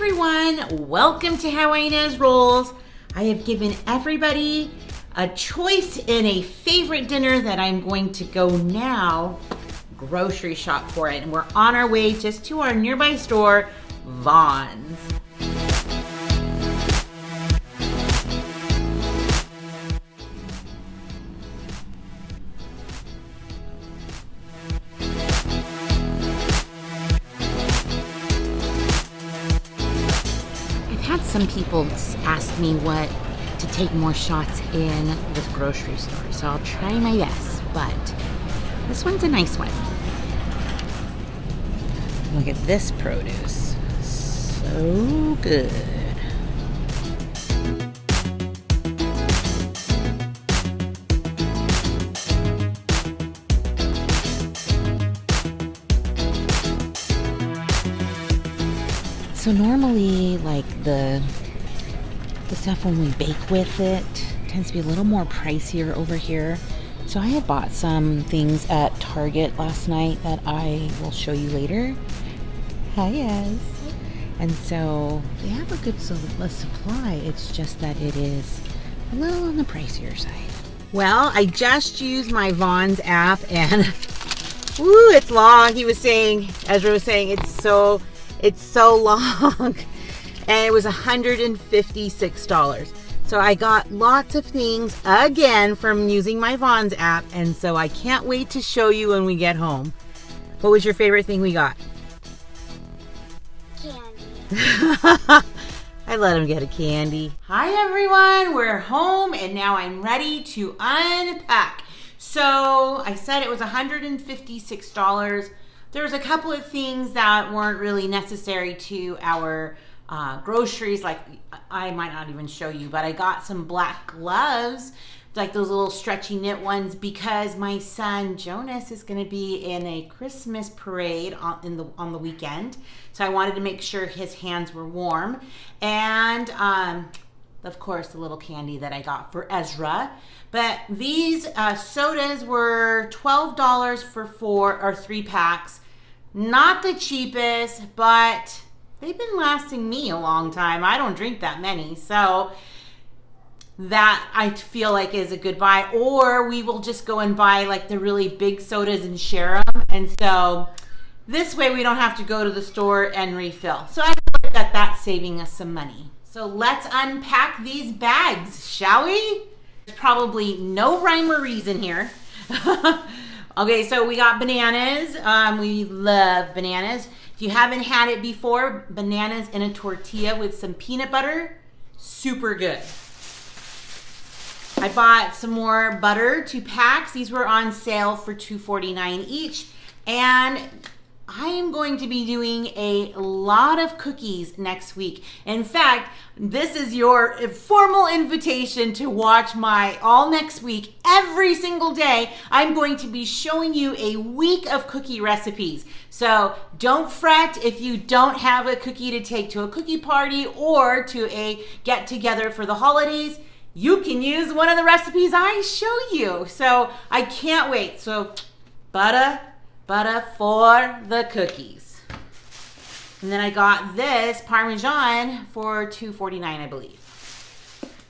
everyone, welcome to How Ines Rolls. I have given everybody a choice in a favorite dinner that I'm going to go now grocery shop for it. And we're on our way just to our nearby store, VONS. Some people ask me what to take more shots in this grocery store, so I'll try my best, but this one's a nice one. Look at this produce. So good. So normally, like the stuff when we bake with it tends to be a little more pricier over here. So I had bought some things at Target last night that I will show you later. Hi, yes. And so they have a good supply. It's just that it is a little on the pricier side. Well, I just used my VONS app and woo, it's long. Ezra was saying it's so long, and it was $156. So I got lots of things again from using my VONS app, and so I can't wait to show you when we get home. What was your favorite thing we got? Candy. I let him get a candy. Hi everyone, we're home and now I'm ready to unpack. So I said it was $156. There's a couple of things that weren't really necessary to our groceries, like I might not even show you, but I got some black gloves, like those little stretchy knit ones, because my son Jonas is going to be in a Christmas parade on the weekend. So I wanted to make sure his hands were warm. And of course the little candy that I got for Ezra. But these sodas were $12 for 3 packs. Not the cheapest, but they've been lasting me a long time. I don't drink that many, so that I feel like is a good buy. Or we will just go and buy like the really big sodas and share them. And so this way we don't have to go to the store and refill. So I feel like that's saving us some money. So let's unpack these bags, shall we? There's probably no rhyme or reason here. Okay, so we got bananas. We love bananas. If you haven't had it before, bananas in a tortilla with some peanut butter, super good. I bought some more butter, 2 packs. These were on sale for $2.49 each. And I am going to be doing a lot of cookies next week. In fact, this is your formal invitation to watch my all next week. Every single day, I'm going to be showing you a week of cookie recipes. So don't fret if you don't have a cookie to take to a cookie party or to a get together for the holidays. You can use one of the recipes I show you. So I can't wait. So butter for the cookies. And then I got this Parmesan for $2.49, I believe.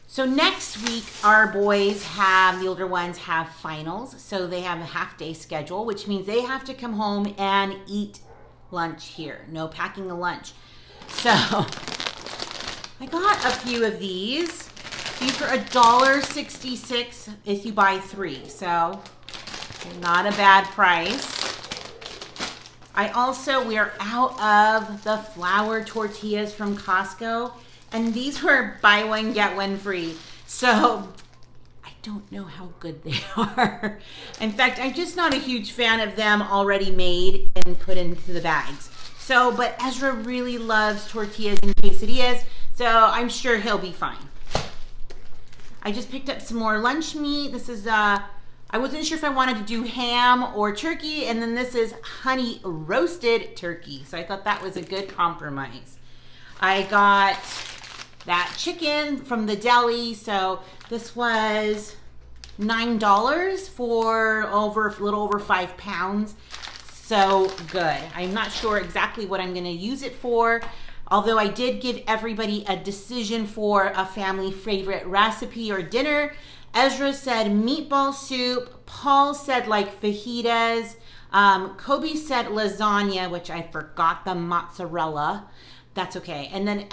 So next week, our boys the older ones have finals. So they have a half-day schedule, which means they have to come home and eat lunch here. No packing a lunch. So I got a few of these. These are $1.66 if you buy 3. So not a bad price. We are out of the flour tortillas from Costco, and these were buy one, get one free. So I don't know how good they are. In fact, I'm just not a huge fan of them already made and put into the bags. So, but Ezra really loves tortillas and quesadillas, so I'm sure he'll be fine. I just picked up some more lunch meat. This is I wasn't sure if I wanted to do ham or turkey, and then this is honey roasted turkey. So I thought that was a good compromise. I got that chicken from the deli. So this was $9 for a little over 5 pounds. So good. I'm not sure exactly what I'm going to use it for, Although I did give everybody a decision for a family favorite recipe or dinner. Ezra said meatball soup. Paul said like fajitas. Kobe said lasagna, which I forgot the mozzarella. That's okay. And then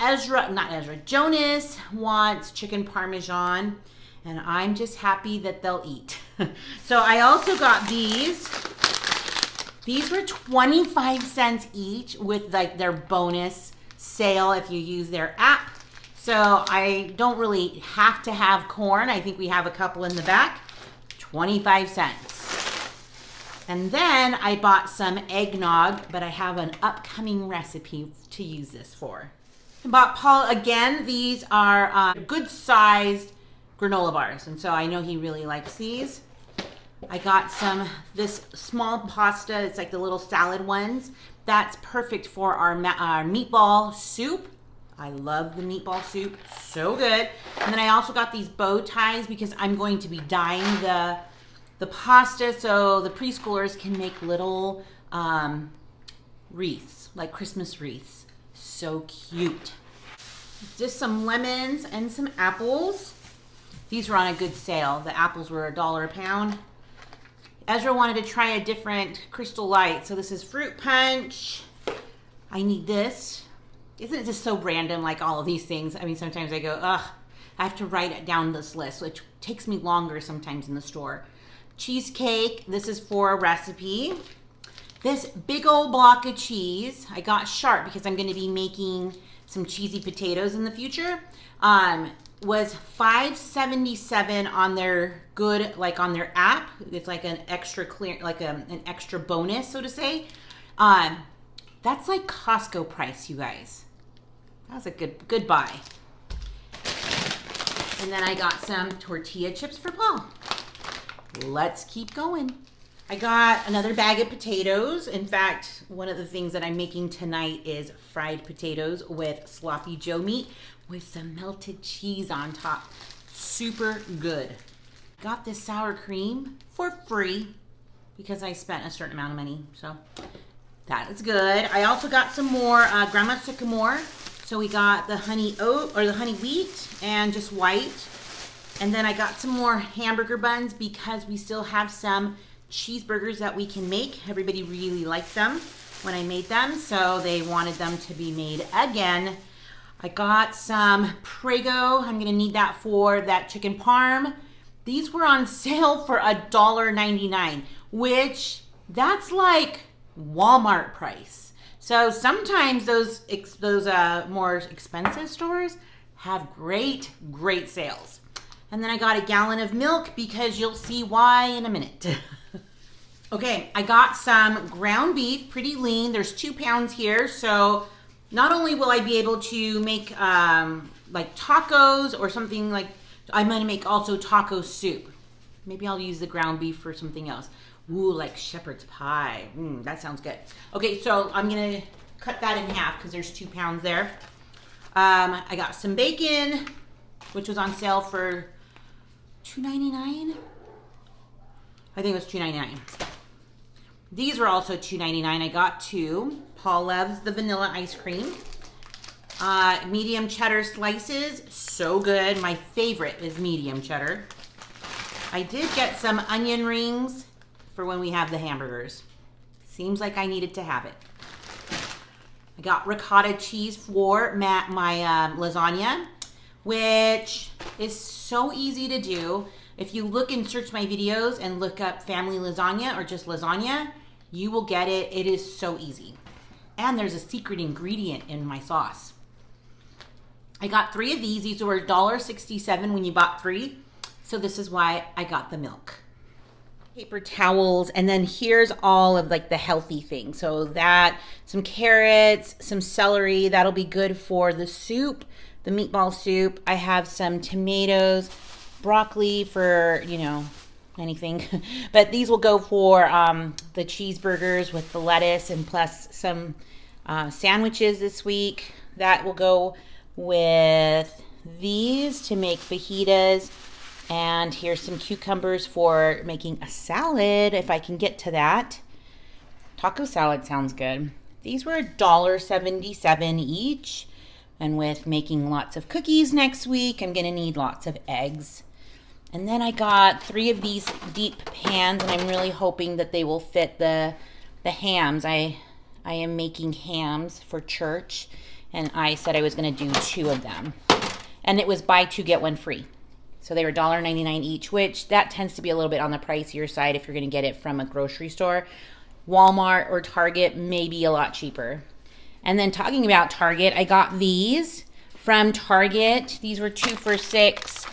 Jonas wants chicken parmesan. And I'm just happy that they'll eat. So I also got these. These were 25 cents each with like their bonus sale if you use their app. So I don't really have to have corn. I think we have a couple in the back. 25 cents. And then I bought some eggnog, but I have an upcoming recipe to use this for. I bought Paul again. These are good sized granola bars. And so I know he really likes these. I got this small pasta. It's like the little salad ones. That's perfect for our meatball soup. I love the meatball soup. So good. And then I also got these bow ties because I'm going to be dyeing the pasta so the preschoolers can make little wreaths, like Christmas wreaths. So cute. Just some lemons and some apples. These were on a good sale. The apples were $1 a pound. Ezra wanted to try a different Crystal Light. So this is fruit punch. I need this. Isn't it just so random, like all of these things? I mean, sometimes I go, ugh, I have to write down this list, which takes me longer sometimes in the store. Cheesecake. This is for a recipe. This big old block of cheese. I got sharp because I'm going to be making some cheesy potatoes in the future. Was $5.77 on their on their app. It's like an extra clear, like an extra bonus, so to say. That's like Costco price, you guys. That was a good buy. And then I got some tortilla chips for Paul. Let's keep going. I got another bag of potatoes. In fact, one of the things that I'm making tonight is fried potatoes with sloppy Joe meat with some melted cheese on top. Super good. Got this sour cream for free because I spent a certain amount of money. So that is good. I also got some more Grandma Sycamore. So we got the honey oat or the honey wheat and just white. And then I got some more hamburger buns because we still have some cheeseburgers that we can make. Everybody really liked them when I made them, so they wanted them to be made again. I got some Prego. I'm gonna need that for that chicken parm. These were on sale for $1.99, which that's like Walmart price. So sometimes those more expensive stores have great sales. And then I got a gallon of milk because you'll see why in a minute. Okay, I got some ground beef, pretty lean. There's 2 pounds here, so not only will I be able to make like tacos or something like, I'm gonna make also taco soup. Maybe I'll use the ground beef for something else. Ooh, like shepherd's pie. That sounds good. Okay, so I'm gonna cut that in half because there's 2 pounds there. I got some bacon, which was on sale for $2.99. I think it was $2.99. These were also $2.99. I got 2. Paul loves the vanilla ice cream. Medium cheddar slices, so good. My favorite is medium cheddar. I did get some onion rings for when we have the hamburgers. Seems like I needed to have it. I got ricotta cheese for my lasagna, which is so easy to do. If you look and search my videos and look up family lasagna or just lasagna, you will get it. It is so easy. And there's a secret ingredient in my sauce. I got 3 of these. These were $1.67 when you bought 3. So this is why I got the milk. Paper towels, and then here's all of like the healthy things. So that, some carrots, some celery, that'll be good for the soup, the meatball soup. I have some tomatoes, broccoli for, you know, anything. But these will go for the cheeseburgers with the lettuce and plus some sandwiches this week. That will go with these to make fajitas. And here's some cucumbers for making a salad, if I can get to that. Taco salad sounds good. These were $1.77 each. And with making lots of cookies next week, I'm gonna need lots of eggs. And then I got 3 of these deep pans, and I'm really hoping that they will fit the hams. I am making hams for church, and I said I was gonna do 2 of them. And it was buy 2, get 1 free. So they were $1.99 each, which that tends to be a little bit on the pricier side if you're gonna get it from a grocery store. Walmart or Target may be a lot cheaper. And then talking about Target, I got these from Target. These were 2 for $6.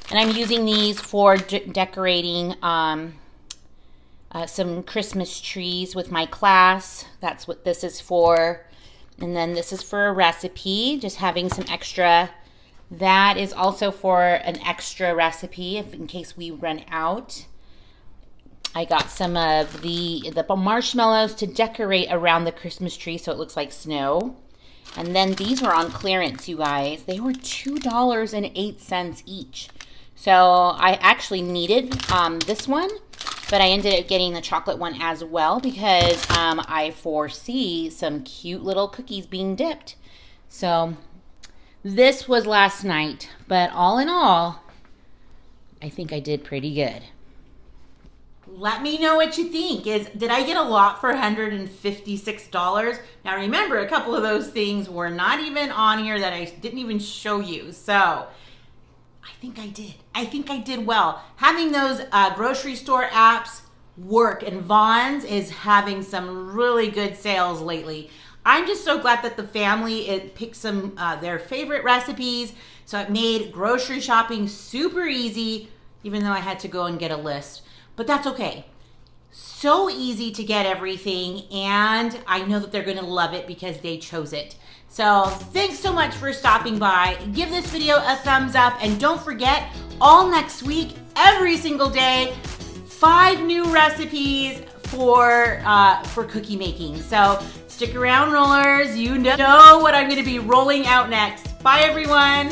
And I'm using these for decorating some Christmas trees with my class. That's what this is for. And then this is for a recipe, just having some extra. That is also for an extra recipe in case we run out. I got some of the marshmallows to decorate around the Christmas tree so it looks like snow. And then these were on clearance, you guys. They were $2.08 each. So I actually needed this one, but I ended up getting the chocolate one as well because I foresee some cute little cookies being dipped. So this was last night, but all in all, I think I did pretty good. Let me know what you think. Did I get a lot for $156? Now remember, a couple of those things were not even on here that I didn't even show you. So I think I did. I think I did well. Having those grocery store apps work, and VONS is having some really good sales lately. I'm just so glad that the family picked some their favorite recipes. So it made grocery shopping super easy, even though I had to go and get a list. But that's okay. So easy to get everything, and I know that they're gonna love it because they chose it. So thanks so much for stopping by. Give this video a thumbs up, and don't forget, all next week, every single day, 5 new recipes for cookie making. So stick around, rollers. You know what I'm gonna be rolling out next. Bye, everyone.